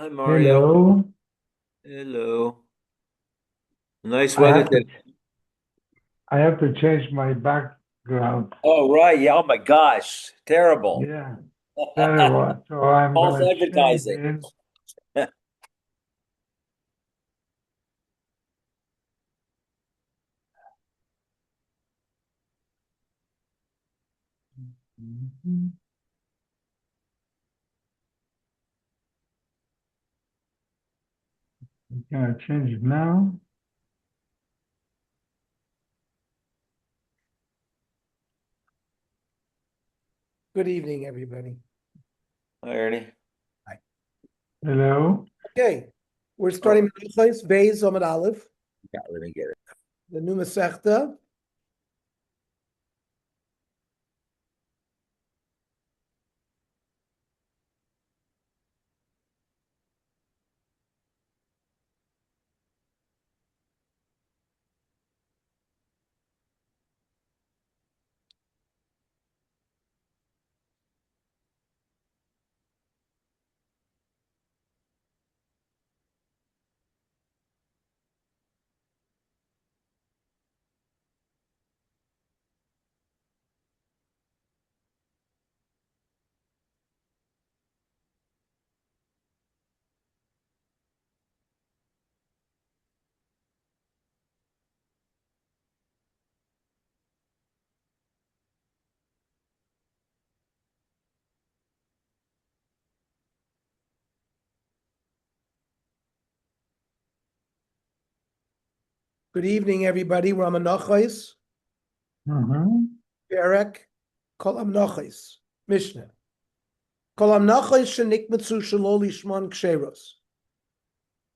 Hi, Mario. Hello. Hello. Nice I weather have to today. I have to change my background. Oh, right. Yeah. Oh, my gosh. Terrible. Yeah, terrible. So I'm False gonna change advertising. it. Mhm. I'm gonna change it now. Good evening, everybody. Hi, Ernie. Hi. Hello. Okay, we're Oh, starting Menachos, Beis Omid Aleph, yeah, let me get it. the new Masechta. Good evening, everybody. We're on Menachos, Mm-hmm. Perek, Kol Menachos, Mishnah. Kol Menachos shenikmetzu shelo lishmon ksheros.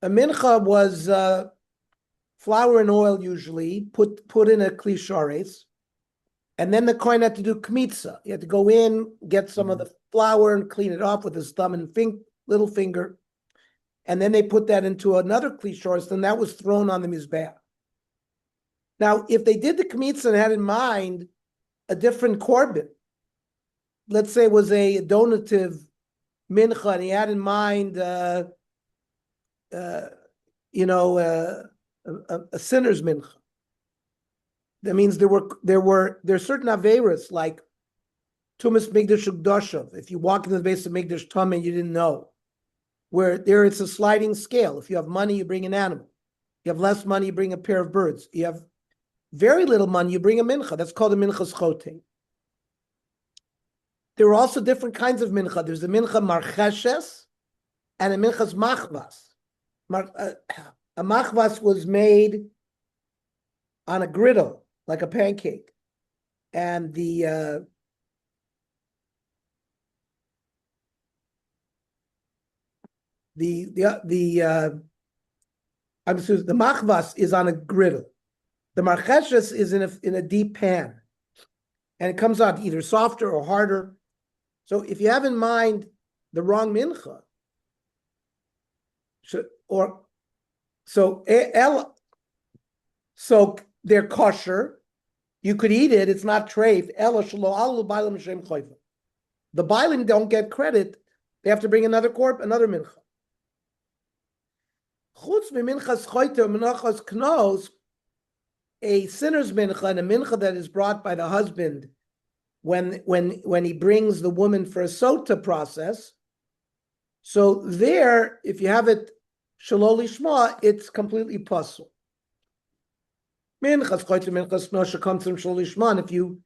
A mincha was flour and oil usually, put in a klishares, and then the kohen had to do kmitza. He had to go in, get some of the flour and clean it off with his thumb and little finger, and then they put that into another klishares, then that was thrown on the mizbeach. Now, if they did the kmitza and had in mind a different korban, let's say it was a donative mincha, and he had in mind, uh, you know, a sinner's mincha. That means there's certain averas like tumas migdash ugdashav. If you walk into the base of migdash tameh, you didn't know. Where there it's a sliding scale. If you have money, you bring an animal. You have less money, you bring a pair of birds. You have very little money, you bring a mincha. That's called a minchas chote. There are also different kinds of mincha. There's a mincha marcheshes and a minchas machvas. A machvas was made on a griddle, like a pancake. And I'm sorry, the machvas is on a griddle. The marcheshes is in a deep pan, and it comes out either softer or harder. So if you have in mind the wrong mincha, or so so they're kosher. You could eat it. It's not treif. The bilim don't get credit. They have to bring another another mincha. Chutz minchas choyte menachos knos, a sinner's mincha and a mincha that is brought by the husband when he brings the woman for a sota process. So there, if you have it shalol lishma, it's completely puzzle. Minchas chote minchas knos shekamtzim shalol lishma. If you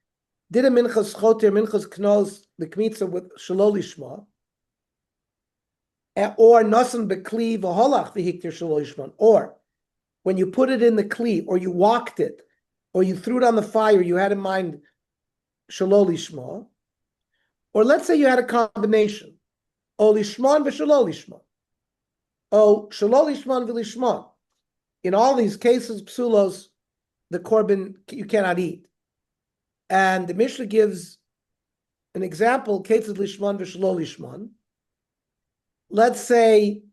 did a minchas chote minchas knos the kmitza with shalol lishma, or nasan bekli v'holach v'hiktir shalol lishma, or when you put it in the kli, or you walked it, or you threw it on the fire, you had in mind shalol lishma, or let's say you had a combination, o lishman v'shalol lishma, o shalol lishman v'lishman. In all these cases, psulos, the korban you cannot eat. And the Mishnah gives an example, cases lishman v'shalol lishman. Let's say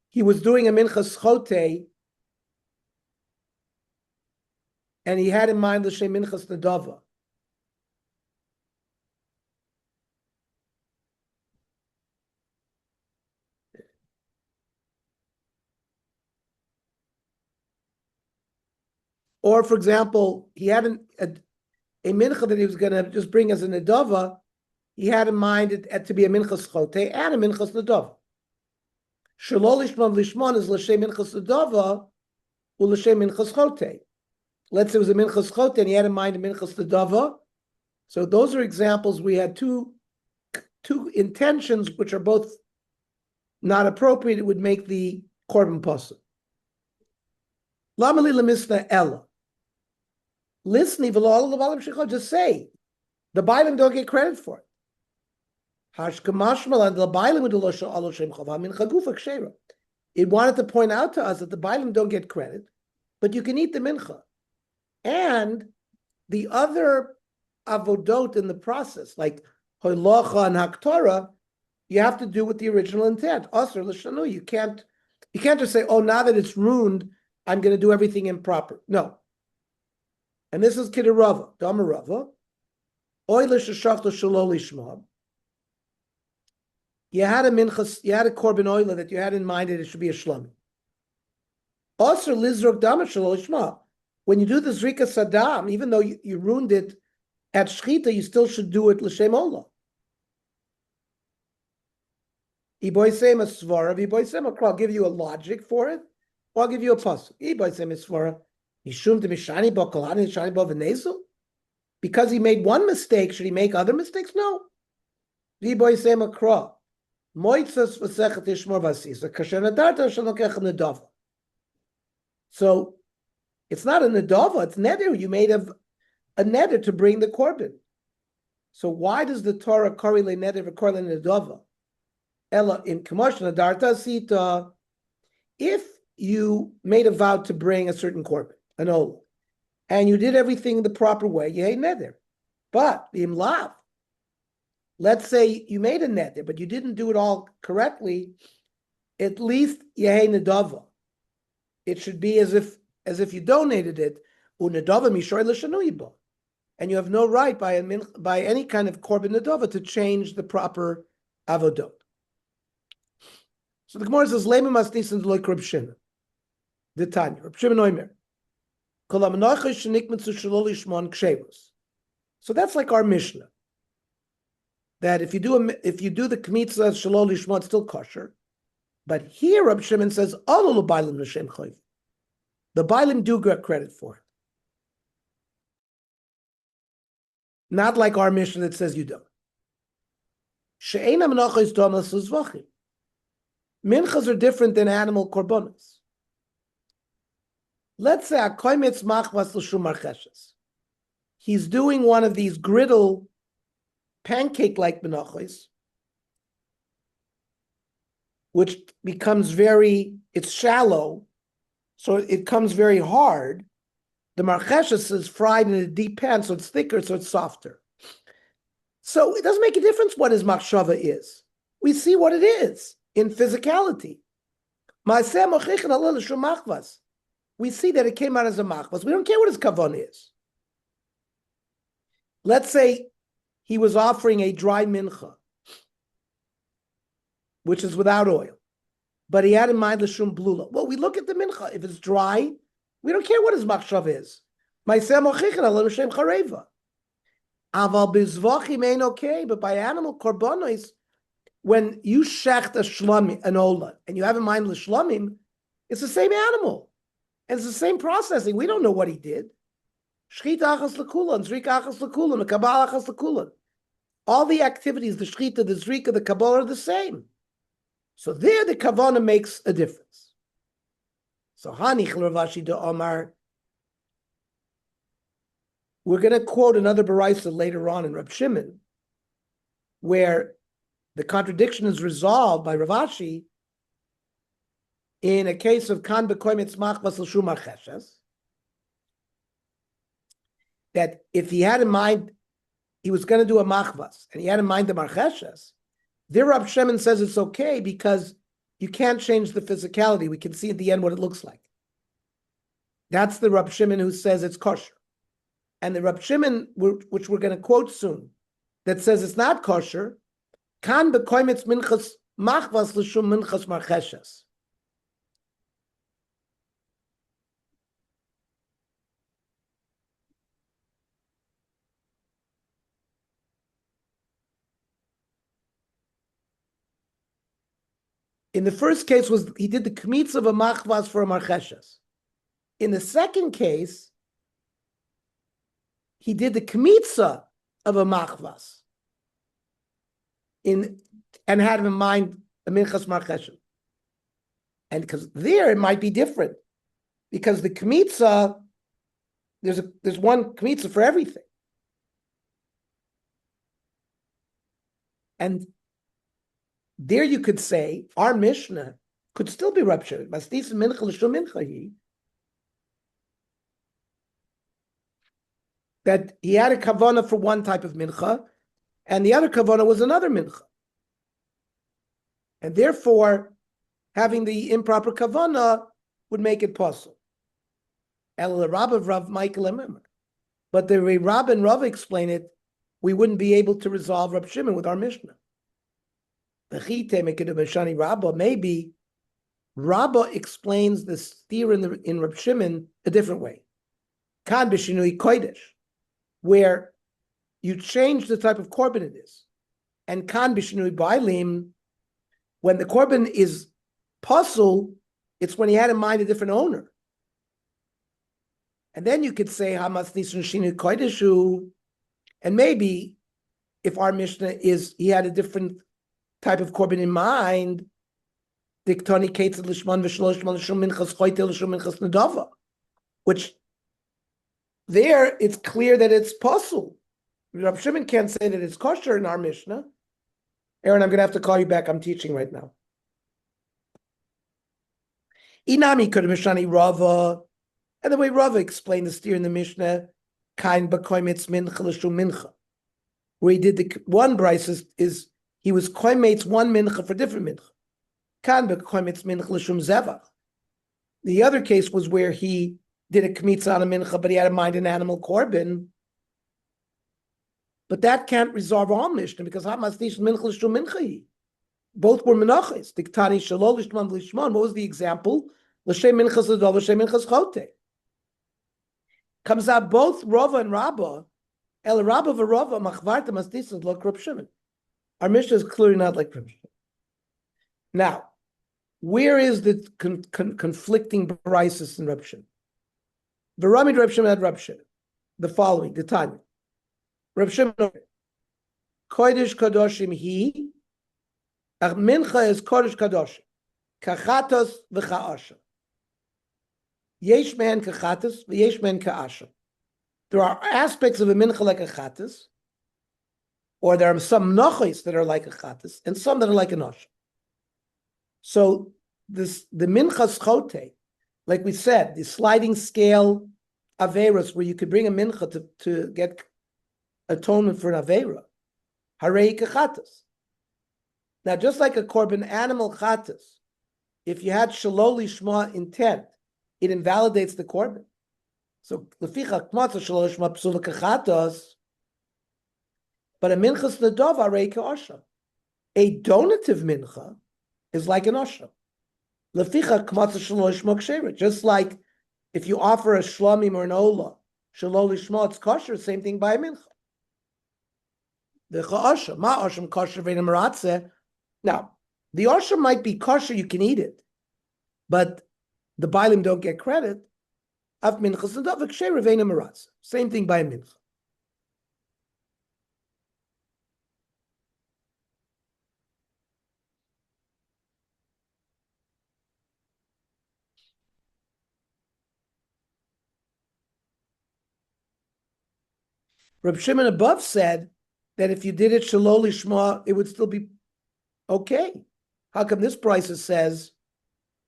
he was doing a minchas chote, and he had in mind l'shem minchas nadava. Or, for example, he had a mincha that he was going to just bring as a nedava. He had in mind it to be a minchas chote and a minchas nedava. Shalol lishman lishman is l'shem minchas nedava or l'shem minchas chote. Let's say it was a minchas chote and he had in mind a minchas nedava. So those are examples. We had two intentions which are both not appropriate. It would make the korban pasuk. Lama li lemisna ella. Listen, just say the Bailim don't get credit for it. It wanted to point out to us that the Bailim don't get credit, but you can eat the mincha. And the other avodot in the process, like hoylocha and haktara, you have to do with the original intent. Asr l'shanu, you can't just say, oh, now that it's ruined, I'm going to do everything improper. No. And this is Kidarava, Damarava. Oy l'shashachto shelo lishma. You had a minchas, you had a korban oila that you had in mind that it should be a shlami. Also, lizrok dama shelo lishma. When you do the zrika sadam, even though you ruined it at shchita, you still should do it l'shem olah. Iboisem a svara, iboisem a I'll give you a logic for it, or I'll give you a pasuk. Iboisem a svara. Mishum de mishani bo kolani mishani bo v'nezel? Because he made one mistake, should he make other mistakes? No. Iboisem a kra. Moitzas v'sechet yishmor v'asisa. Kasher nadarta shalokech nedava. So it's not a nedava, it's neder. You made a neder to bring the korban. So why does the Torah korrelate neder v'korrelate nedava? Ella in Kamosh nadarta sita. If you made a vow to bring a certain korban, an olah, and you did everything the proper way, you had neder. But the imlav, let's say you made a neder, but you didn't do it all correctly, at least yehei nedava. It should be as if you donated it, unedava mishoy l'shanuiba, and you have no right by any kind of korban nedava to change the proper avodot. So the Gemara says, "Lema masnisin loy Reb Shimon." The Tanya, Reb Shimon Oimer, Kol hamenachos shenikmetzu shelo lishmon ksheros. So that's like our Mishnah. That if you do the kmitza shelo lishmon, it's still kosher. But here Reb Shimon says, "All bailim l'shem chayv." The bailim do get credit for it. Not like our Mishnah that says you don't. She'ein hamenachos domas l'zvachim. Minchas are different than animal korbanos. Let's say a koimetz machvas l'shum marcheshes. He's doing one of these griddle, pancake-like menachos, which becomes it's shallow, so it comes very hard. The marcheshes is fried in a deep pan, so it's thicker, so it's softer. So it doesn't make a difference what his machshava is. We see what it is in physicality. We see that it came out as a machvas. We don't care what his kavan is. Let's say he was offering a dry mincha, which is without oil, but he had in mind l'shum blula. Well, we look at the mincha. If it's dry, we don't care what his machshav is. Aval bizvachim ain't okay, but by animal korbanos, when you shecht a shlamim, an ola, and you have in mind l'shlamim, it's the same animal. And it's the same processing. We don't know what he did. Shchita achas l'kulan, zrika achas l'kulan, kabbalah achas l'kulan. All the activities, the shchita, the zrika, the kabbalah are the same. So there the kavanah makes a difference. So Hanich Ravashi de Omar. We're going to quote another Baraisa later on in Reb Shimon, where the contradiction is resolved by Ravashi in a case of kan bekoimetz machvas l'shum marcheshes, that if he had in mind he was going to do a machvas and he had in mind the marcheshes, there Reb Shimon says it's okay because you can't change the physicality. We can see at the end what it looks like. That's the Reb Shimon who says it's kosher. And the Reb Shimon, which we're going to quote soon, that says it's not kosher, kan bekoimetz minchas machvas l'shum minchas marcheshes. In the first case was he did the kmitz of a machvas for a marcheshes. In the second case, he did the kmitza of a machvas and had in mind a minchas marcheshes. And because there it might be different, because the kmitza, there's one kmitza for everything. And there you could say our Mishnah could still be ruptured. That he had a kavana for one type of mincha, and the other kavana was another mincha. And therefore, having the improper kavana would make it possible. El Rab of Rav Michael, but the way Rab and Rav explain it, we wouldn't be able to resolve Rab Shimon with our Mishnah. Maybe Rabbah explains the steer in Rab Shimon a different way. Kan b'shinui kodesh, where you change the type of korban it is, and kan b'shinui bailim, when the korban is puzzle, it's when he had in mind a different owner. And then you could say hamas nisun shinui kodeshu, and maybe if our Mishnah is he had a different type of korban in mind, diktoni ketzad lishman v'shlosh l'shum minchas choyte l'shum minchas nedava, which there it's clear that it's puzzle. Rav Shimon can't say that it's kosher in our Mishnah. Aaron, I'm going to have to call you back. I'm teaching right now. Inami could Mishani Rava, and the way Rava explained the steer in the Mishnah, kain b'koimitz mincha l'shum mincha, where he did the one brisa is he was koimitz one mincha for different mincha. Kan b'koimitz mincha l'shum zevach. The other case was where he did a kmitza on a mincha, but he had in mind an animal korban. But that can't resolve our Mishnah because hamasnish mincha l'shum mincha. Both were menachos. Diktani shalol lishman v'lishman. What was the example? L'shem minchas l'dov, l'shem minchas chote. Comes out both Rava and Rabbah. El Rabbah v'Rava machvarta masnisas like Reb Shimon. Our Mishnah is clearly not like Reb Shimon. Now, where is the conflicting brises in Reb Shimon? V'ramid Reb Shimon had Reb Shimon. The following, the Tanya. Reb Shimon, kodesh kadoshim he. Mincha is kodesh kadoshim, kachatos v'cha'asha. Yesh man kachatos v'yesh man ka'asha. There are aspects of a mincha like a chatos, or there are some nochos that are like a chatos, and some that are like an asha. So the minchas chote, like we said, the sliding scale averos, where you could bring a mincha to get atonement for an avera, harei kachatos. Now, just like a korban animal chatas, if you had shalol lishma intent, it invalidates the korban. So leficha kmatza shalol lishma psula kachatas, but a minchas nadov arei ka'asha. A donative mincha is like an asha. Leficha kmatza shalol lishma kshera. Just like if you offer a shlamim or an ola, shalol lishma, it's kosher. Same thing by a mincha. The ka'asha ma asham kosher v'eina meratzeh. Now, the Osha might be kosher, you can eat it, but the Bailim don't get credit. Same thing by a mincha. Reb Shimon above said that if you did it shalol lishma, it would still be okay. How come this price says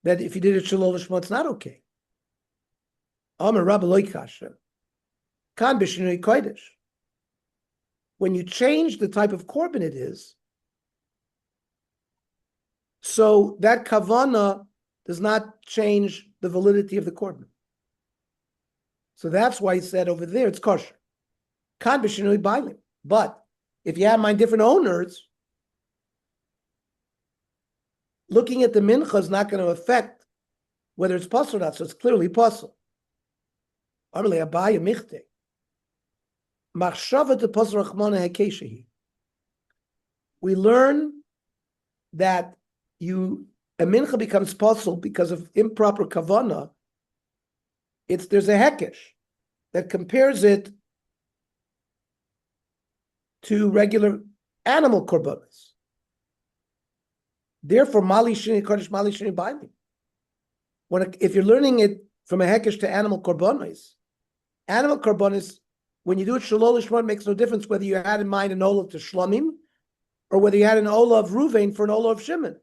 that if you did it shalol lishma, it's not okay? Amar Rabba loy kasha. Kan b'shinui kodesh. When you change the type of korban it is, so that kavana does not change the validity of the korban. So that's why he said over there it's kosher. Kan b'shinui bailim. But if you have my different owners, looking at the mincha is not going to affect whether it's possible or not. So it's clearly possible. We learn that you a mincha becomes possible because of improper kavana. There's a hekesh that compares it to regular animal korbanos. Therefore, mali shini kodesh, mali shini bailim. If you're learning it from a hekesh to animal korbanos, when you do it shalol lishman, makes no difference whether you had in mind an olav to shlomim or whether you had an olav Ruvain for an olav Shimon.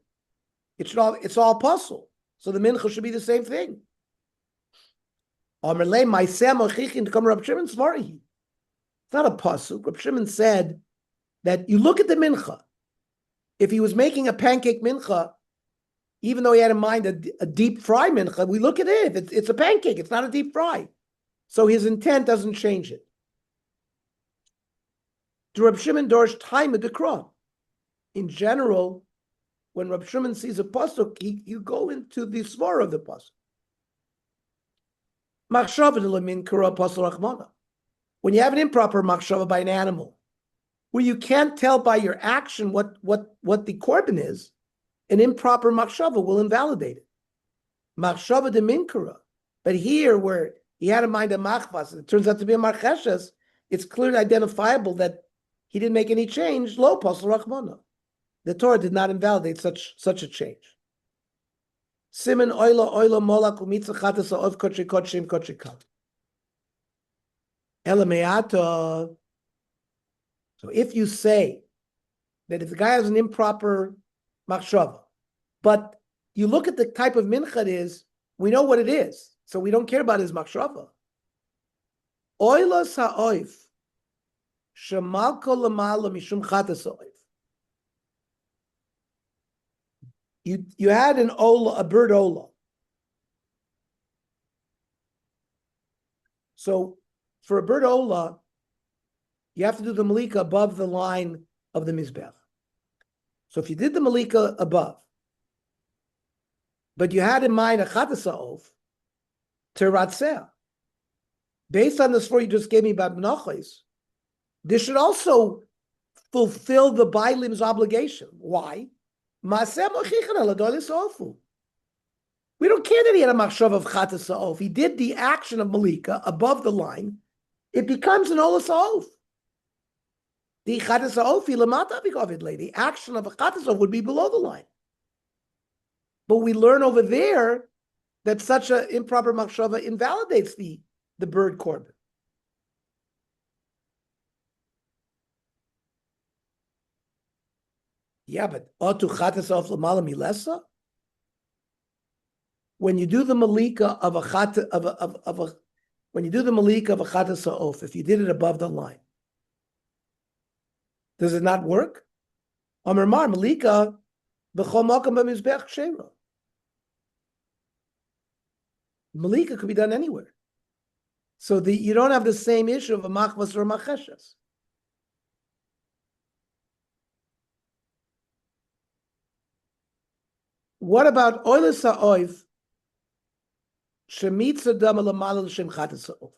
It's all possible. So the mincha should be the same thing. It's not a pasuk. Reb Shimon said that you look at the mincha. If he was making a pancake mincha, even though he had in mind a deep fry mincha, we look at it. It's a pancake. It's not a deep fry. So his intent doesn't change it. To Reb Shimon Dorsh time of the crop. In general, when Reb Shimon sees a pasuk, you go into the svara of the pasuk. When you have an improper machshava by an animal, where you can't tell by your action what the korban is, an improper machshava will invalidate it. Machshava de minkara. But here, where he had in mind a machvas, and it turns out to be a marcheshes, it's clearly identifiable that he didn't make any change. Lo pasal rachmana. The Torah did not invalidate such a change. Siman oila mola kumitza chatas of kotche kotshim kotche kal. Elameata. So if you say that if the guy has an improper machshava, but you look at the type of mincha it is, we know what it is, so we don't care about his machshava. Oila sa'oif shemalko lamala mishum chatas oif. You had an ola, a bird ola. So for a bird ola, you have to do the malika above the line of the mizbech. So if you did the malika above, but you had in mind a chatasa'ov, teratzeh, based on the story you just gave me about Menachos, this should also fulfill the bailim's obligation. Why? We don't care that he had a machshav of chatas sa'of. He did the action of malika above the line. It becomes an ola sa'of. The chatas sa'of, the action of a chatas sa'of would be below the line. But we learn over there that such an improper machshava invalidates the bird korban. Yeah, but otu chatas of lamala milesa. When you do the malika of a chata when you do the malika of a chatas sa'of, if you did it above the line, does it not work? Amar mar malika b'chol makam b'mizbech sheira. Malika could be done anywhere, so you don't have the same issue of a machvas or a macheshes. What about oila sa'oif shemitza dam l'malal l'shem chatas sa'of?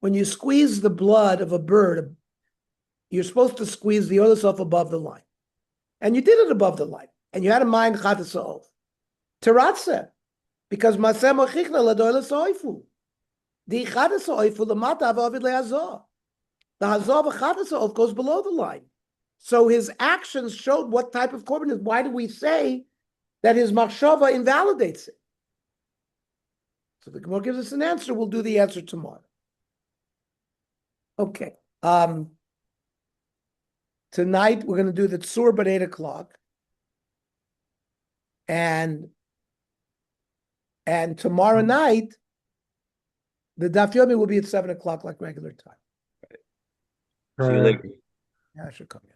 When you squeeze the blood of a bird, you're supposed to squeeze the oila sa'of above the line, and you did it above the line, and you had in mind chatas sa'of. Teratzeh, because masem ochichna l'doila sa'oifu. The chatas sa'oifu l'mata avavid le'azor. The hazor of chatas sa'of goes below the line. So his actions showed what type of korban is. Why do we say that his machshava invalidates it? So the Gemara gives us an answer. We'll do the answer tomorrow. Okay. Tonight we're going to do the tzur at 8 o'clock, and tomorrow night the Daf Yomi will be at 7 o'clock like regular time. See you later. Yeah, I should come here.